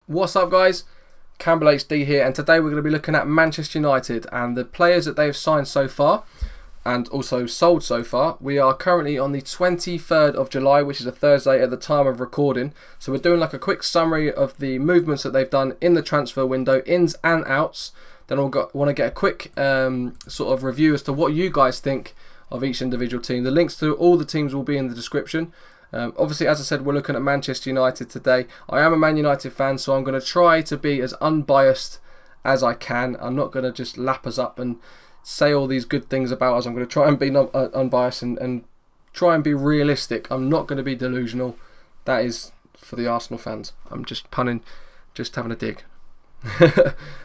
What's up, guys? Campbell HD here, and today we're going to be looking at Manchester United and the players that they've signed so far and also sold so far. We are currently on the 23rd of July, which is a Thursday at the time of recording. So we're doing like a quick summary of the movements that they've done in the transfer window, ins and outs. Then we'll want to get a quick sort of review as to what you guys think of each individual team. The links to all the teams will be in the description. Obviously, as I said, we're looking at Manchester United today. I am a Man United fan, so I'm going to try to be as unbiased as I can. I'm not going to just lap us up and say all these good things about us. I'm going to try and be unbiased and try and be realistic. I'm not going to be delusional. That is for the Arsenal fans. I'm just punning, just having a dig.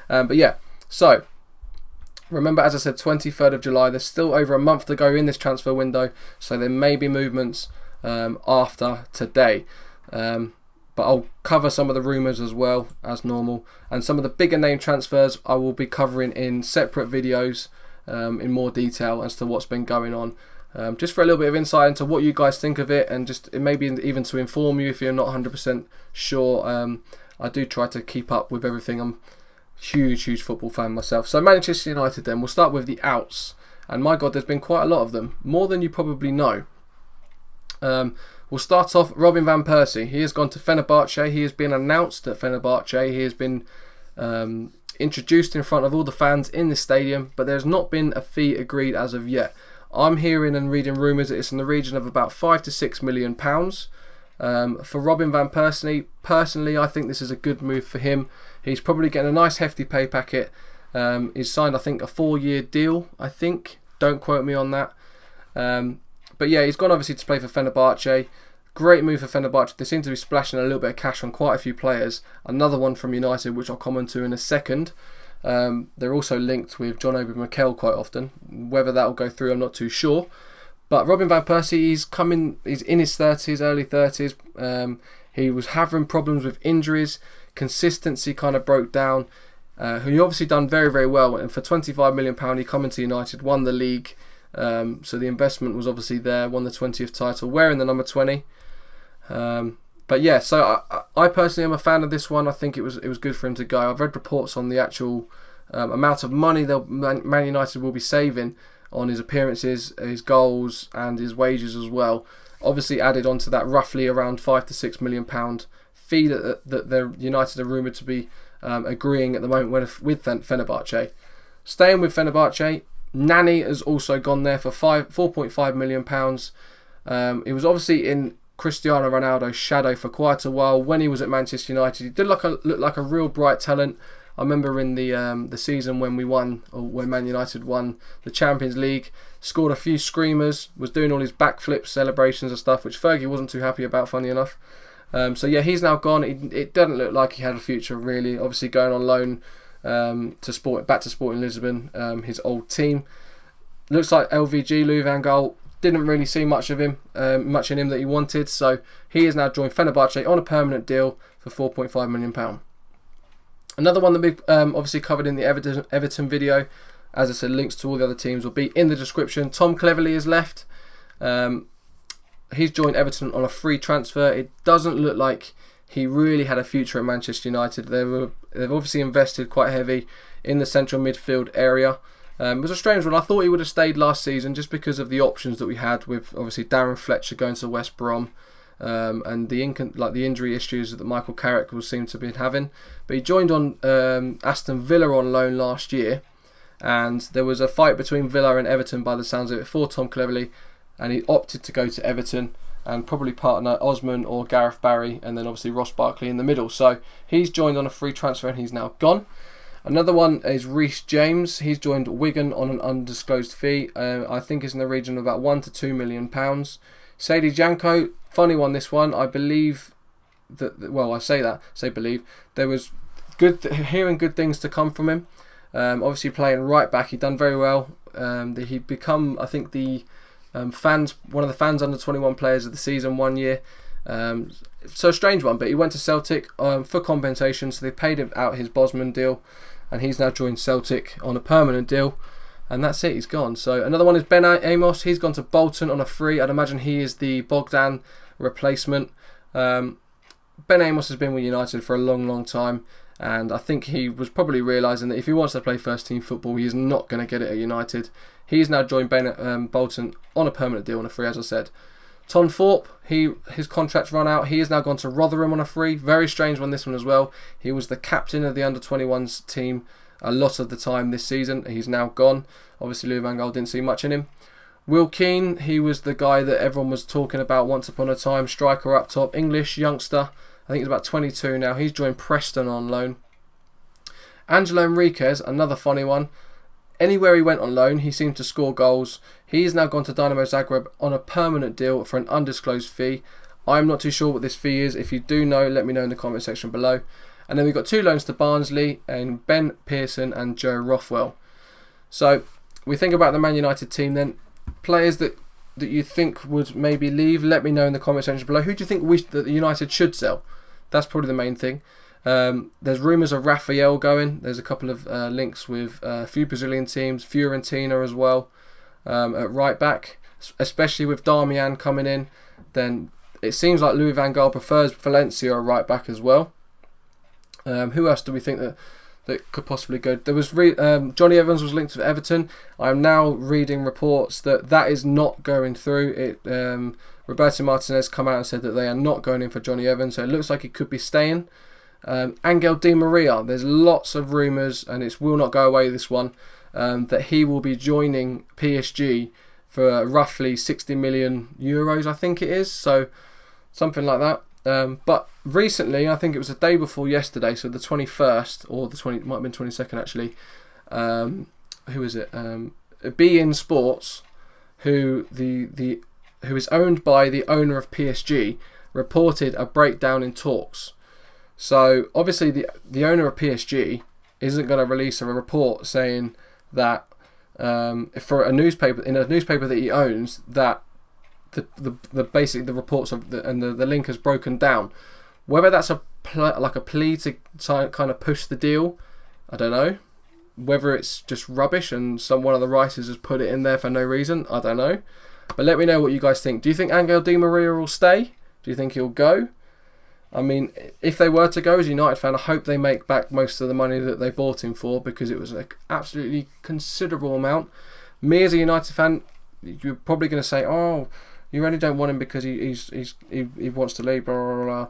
But yeah, so remember, as I said, 23rd of July. There's still over a month to go in this transfer window, so there may be movements after today, but I'll cover some of the rumours as well as normal, and some of the bigger name transfers I will be covering in separate videos in more detail as to what's been going on, just for a little bit of insight into what you guys think of it, and just maybe even to inform you if you're not 100% sure. I do try to keep up with everything. I'm a huge football fan myself. So Manchester United, then we'll start with the outs, and my god, there's been quite a lot of them, more than you probably know. We'll start off Robin van Persie. He has gone to Fenerbahce. He has been announced at Fenerbahce. He has been introduced in front of all the fans in the stadium, but there's not been a fee agreed as of yet. I'm hearing and reading rumours that it's in the region of about £5 to £6 million. For Robin van Persie, personally, I think this is a good move for him. He's probably getting a nice hefty pay packet. He's signed, I think, a 4-year deal, I think. Don't quote me on that. But yeah, he's gone obviously to play for Fenerbahce. Great move for Fenerbahce. They seem to be splashing a little bit of cash on quite a few players. Another one from United, which I'll comment to in a second. They're also linked with John Obi Mikel quite often. Whether that will go through, I'm not too sure. But Robin van Persie, he's in his 30s, early 30s. He was having problems with injuries. Consistency kind of broke down. He obviously done very well. And for £25 million, he come into United, won the league. So the investment was obviously there, won the 20th title, wearing the number 20. But yeah, so I personally am a fan of this one. I think it was good for him to go. I've read reports on the actual amount of money Man United will be saving on his appearances, his goals and his wages as well. Obviously added onto that roughly around £5 to £6 million fee that the United are rumoured to be agreeing at the moment with Fenerbahce. Staying with Fenerbahce, Nani has also gone there for £4.5 million. He was obviously in Cristiano Ronaldo's shadow for quite a while when he was at Manchester United. He did look like a real bright talent. I remember in the season when when Man United won the Champions League, scored a few screamers, was doing all his backflips, celebrations and stuff, which Fergie wasn't too happy about, funny enough. So yeah, he's now gone. It doesn't look like he had a future really. Obviously going on loan back to Sporting Lisbon, his old team. Looks like LVG, Louis van Gaal, didn't really see much in him that he wanted, so he has now joined Fenerbahce on a permanent deal for £4.5 million. Another one that we obviously covered in the Everton video, as I said, links to all the other teams will be in the description. Tom Cleverley has left. He's joined Everton on a free transfer. It doesn't look like he really had a future at Manchester United. They've obviously invested quite heavy in the central midfield area. It was a strange one. I thought he would have stayed last season just because of the options that we had with obviously Darren Fletcher going to West Brom and the injury issues that Michael Carrick will seem to be having. But he joined on Aston Villa on loan last year, and there was a fight between Villa and Everton by the sounds of it for Tom Cleverley, and he opted to go to Everton and probably partner Osman or Gareth Barry, and then obviously Ross Barkley in the middle. So he's joined on a free transfer and he's now gone. Another one is Reece James. He's joined Wigan on an undisclosed fee. I think it's in the region of about £1 to £2 million. Sadie Janko, funny one this one. I believe that, well, I say believe. There was hearing good things to come from him. Obviously playing right back, he'd done very well. He'd become, I think, one of the fans under 21 players of the season one year. So a strange one, but he went to Celtic for compensation, so they paid him out his Bosman deal, and he's now joined Celtic on a permanent deal, and that's it, he's gone. So another one is Ben Amos. He's gone to Bolton on a free. I'd imagine he is the Bogdan replacement. Ben Amos has been with United for a long, long time, and I think he was probably realising that if he wants to play first team football, he is not going to get it at United. He's now joined Bolton on a permanent deal on a free, as I said. Tom Thorpe, his contract's run out. He has now gone to Rotherham on a free. Very strange one, this one as well. He was the captain of the under-21s team a lot of the time this season. He's now gone. Obviously, Louis van Gaal didn't see much in him. Will Keane, he was the guy that everyone was talking about once upon a time. Striker up top, English youngster. I think he's about 22 now. He's joined Preston on loan. Angelo Enriquez, another funny one. Anywhere he went on loan, he seemed to score goals. He's now gone to Dinamo Zagreb on a permanent deal for an undisclosed fee. I'm not too sure what this fee is. If you do know, let me know in the comment section below. And then we've got 2 loans to Barnsley and Ben Pearson and Joe Rothwell. So we think about the Man United team then. Players that you think would maybe leave, let me know in the comment section below. Who do you think that United should sell? That's probably the main thing. There's rumours of Rafael going. There's a couple of links with a few Brazilian teams, Fiorentina as well, at right back, especially with Darmian coming in. Then it seems like Louis van Gaal prefers Valencia at right back as well. Who else do we think that could possibly go? There was Johnny Evans was linked to Everton. I'm now reading reports that is not going through. Roberto Martinez come out and said that they are not going in for Johnny Evans, so it looks like he could be staying. Angel Di Maria, there's lots of rumours, and it will not go away, this one, that he will be joining PSG for roughly 60 million euros, I think it is, so something like that. But recently, I think it was the day before yesterday, so the 21st, or it might have been 22nd actually, who is it? beIN Sports, who is owned by the owner of PSG, reported a breakdown in talks. So obviously the owner of PSG isn't going to release a report saying that for a newspaper that he owns, that basically the reports of the link has broken down. Whether that's a plea to kind of push the deal, I don't know. Whether it's just rubbish and one of the writers has put it in there for no reason, I don't know. But let me know what you guys think. Do you think Angel Di Maria will stay? Do you think he'll go? I mean, if they were to go, as a United fan, I hope they make back most of the money that they bought him for, because it was an absolutely considerable amount. Me as a United fan, you're probably going to say, "Oh, you only don't want him because he wants to leave." Blah blah blah.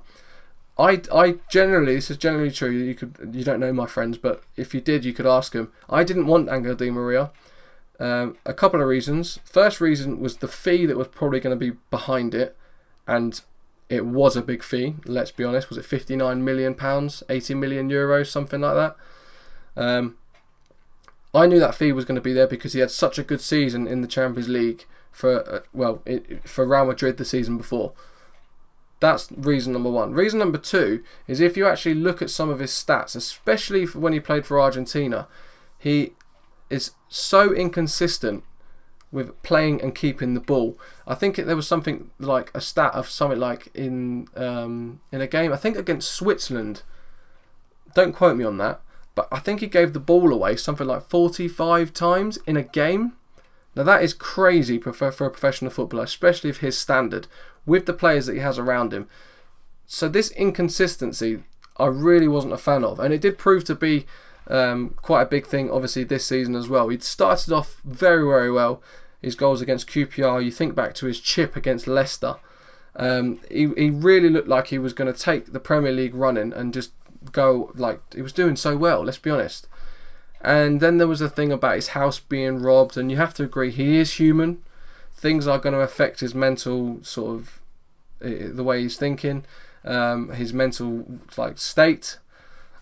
I generally, this is generally true. You don't know my friends, but if you did, you could ask him. I didn't want Angel Di Maria. A couple of reasons. First reason was the fee that was probably going to be behind it, and it was a big fee, let's be honest. Was it £59 million, 80 million euros, something like that? I knew that fee was going to be there because he had such a good season in the Champions League for Real Madrid the season before. That's reason number one. Reason number two is if you actually look at some of his stats, especially when he played for Argentina, he is so inconsistent with playing and keeping the ball. I think there was something like a stat of something like in a game, I think against Switzerland. Don't quote me on that, but I think he gave the ball away something like 45 times in a game. Now that is crazy for a professional footballer, especially of his standard, with the players that he has around him. So this inconsistency, I really wasn't a fan of, and it did prove to be quite a big thing, obviously, this season as well. He'd started off very, very well. His goals against QPR, you think back to his chip against Leicester. He really looked like he was going to take the Premier League running and just go, like, he was doing so well, let's be honest. And then there was a thing about his house being robbed, and you have to agree, he is human. Things are going to affect his mental sort of, the way he's thinking, his mental state.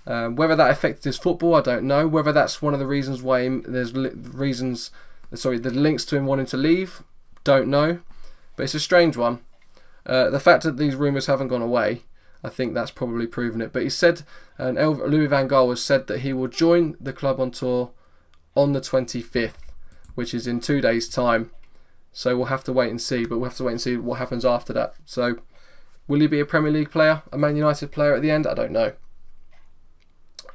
Whether that affected his football, I don't know. Whether that's one of the reasons why there's the links to him wanting to leave, don't know. But it's a strange one. The fact that these rumours haven't gone away, I think that's probably proven it. But he said, and Louis van Gaal has said that he will join the club on tour on the 25th, which is in 2 days' time. So we'll have to wait and see. But we'll have to wait and see what happens after that. So will he be a Premier League player, a Man United player at the end? I don't know.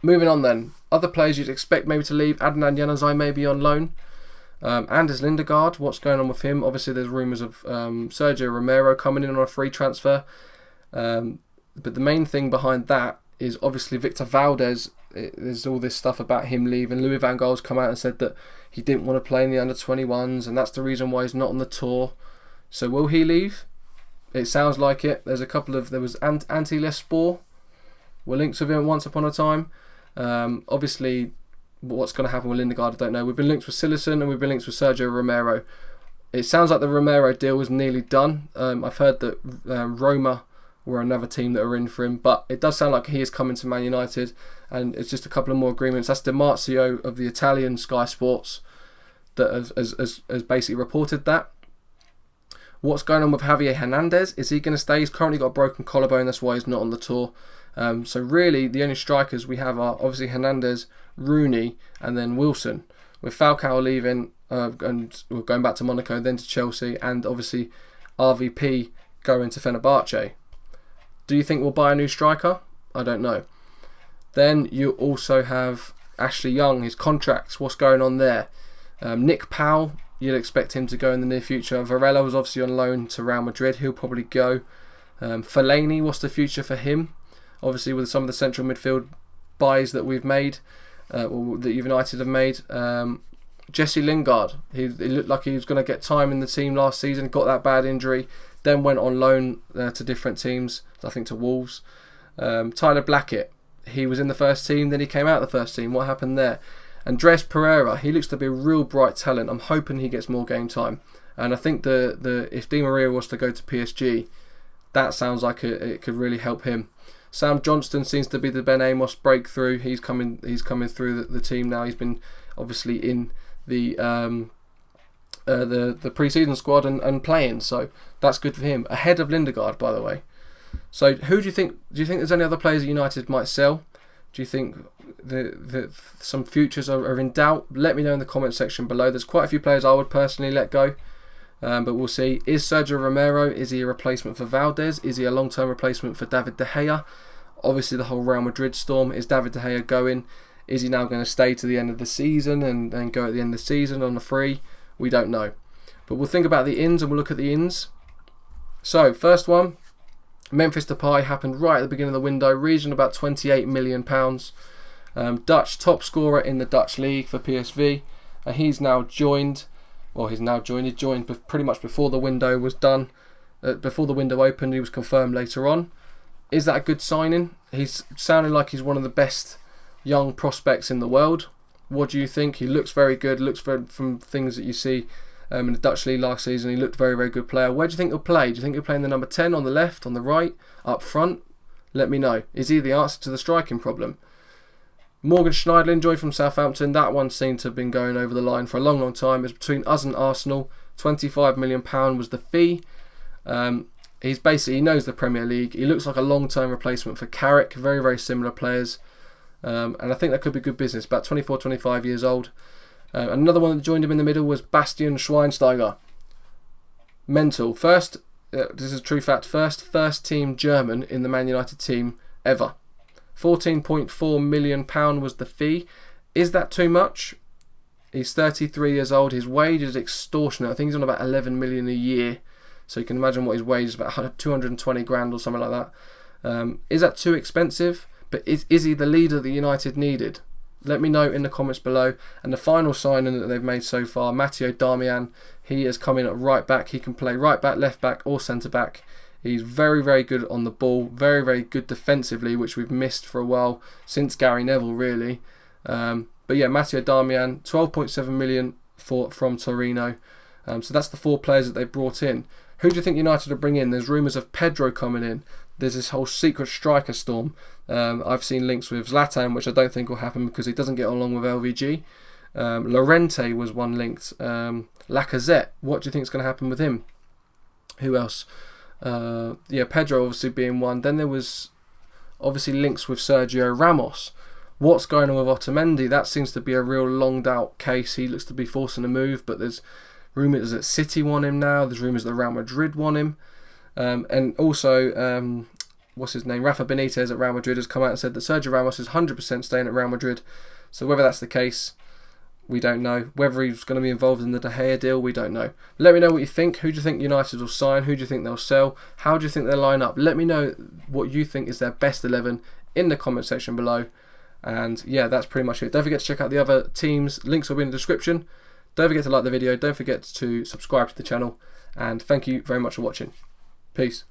Moving on then. Other players you'd expect maybe to leave. Adnan Januzaj may be on loan. Anders Lindegaard, what's going on with him? Obviously there's rumours of Sergio Romero coming in on a free transfer. But the main thing behind that is obviously Victor Valdez. There's all this stuff about him leaving. Louis van Gaal's come out and said that he didn't want to play in the under-21s, and that's the reason why he's not on the tour. So will he leave? It sounds like it. There was Antalyaspor were linked with him once upon a time. Obviously, what's going to happen with Lindegaard, I don't know. We've been linked with Cillessen and we've been linked with Sergio Romero. It sounds like the Romero deal was nearly done. I've heard that Roma were another team that are in for him, but it does sound like he is coming to Man United, and it's just a couple of more agreements. That's Di Marzio of the Italian Sky Sports that has basically reported that. What's going on with Javier Hernandez? Is he going to stay? He's currently got a broken collarbone, that's why he's not on the tour. So really, the only strikers we have are obviously Hernandez, Rooney, and then Wilson. With Falcao leaving and we're going back to Monaco, then to Chelsea, and obviously RVP going to Fenerbahce. Do you think we'll buy a new striker? I don't know. Then you also have Ashley Young, his contracts. What's going on there? Nick Powell, you'd expect him to go in the near future. Varela was obviously on loan to Real Madrid. He'll probably go. Fellaini, what's the future for him? Obviously, with some of the central midfield buys that we've made, or that United have made. Jesse Lingard, he looked like he was going to get time in the team last season, got that bad injury, then went on loan to different teams, I think to Wolves. Tyler Blackett, he was in the first team, then he came out of the first team. What happened there? Andres Pereira, he looks to be a real bright talent. I'm hoping he gets more game time. And I think if Di Maria was to go to PSG, that sounds like it could really help him. Sam Johnston seems to be the Ben Amos breakthrough. He's coming through the team now. He's been obviously in the pre-season squad and playing, so that's good for him. Ahead of Lindegaard, by the way. So who do you think? Do you think there's any other players that United might sell? Do you think that some futures are in doubt? Let me know in the comment section below. There's quite a few players I would personally let go. But we'll see. Is Sergio Romero, is he a replacement for Valdez? Is he a long-term replacement for David De Gea? Obviously the whole Real Madrid storm. Is David De Gea going? Is he now going to stay to the end of the season and then go at the end of the season on the free? We don't know. But we'll think about the ins and we'll look at the ins. So, first one, Memphis Depay happened right at the beginning of the window, region about £28 million. Dutch top scorer in the Dutch league for PSV. He's now joined. Well, he joined pretty much before the window was done. Before the window opened, he was confirmed later on. Is that a good signing? He's sounding like he's one of the best young prospects in the world. What do you think? He looks very good. From things that you see in the Dutch league last season, he looked very, very good player. Where do you think he'll play? Do you think he'll play in the number 10 on the left, on the right, up front? Let me know. Is he the answer to the striking problem? Morgan Schneiderlin joined from Southampton. That one seemed to have been going over the line for a long, long time. It's between us and Arsenal. £25 million was the fee. He knows the Premier League. He looks like a long-term replacement for Carrick. Very, very similar players. And I think that could be good business. About 24, 25 years old. Another one that joined him in the middle was Bastian Schweinsteiger. Mental. This is a true fact, first team German in the Man United team ever. £14.4 million was the fee. Is that too much? He's 33 years old. His wage is extortionate. I think he's on about 11 million a year. So you can imagine what his wage is, about 220 grand or something like that. Is that too expensive? But is he the leader that United needed? Let me know in the comments below. And the final signing that they've made so far, Matteo Darmian, he has come in at right back. He can play right back, left back or centre back. He's very, very good on the ball, very, very good defensively, which we've missed for a while, since Gary Neville, really. But yeah, Matteo Darmian, 12.7 million from Torino. So that's the 4 players that they've brought in. Who do you think United will bring in? There's rumours of Pedro coming in. There's this whole secret striker storm. I've seen links with Zlatan, which I don't think will happen because he doesn't get along with LVG. Llorente was one linked. Lacazette, what do you think is going to happen with him? Who else? Pedro obviously being one. Then there was obviously links with Sergio Ramos. What's going on with Otamendi? That seems to be a real longed out case. He looks to be forcing a move, but there's rumours that City want him now. There's rumours that Real Madrid want him. And also, what's his name? Rafa Benitez at Real Madrid has come out and said that Sergio Ramos is 100% staying at Real Madrid. So whether that's the case, we don't know. Whether he's going to be involved in the De Gea deal, we don't know. Let me know what you think. Who do you think United will sign? Who do you think they'll sell? How do you think they'll line up? Let me know what you think is their best 11 in the comment section below. And yeah, that's pretty much it. Don't forget to check out the other teams. Links will be in the description. Don't forget to like the video. Don't forget to subscribe to the channel. And thank you very much for watching. Peace.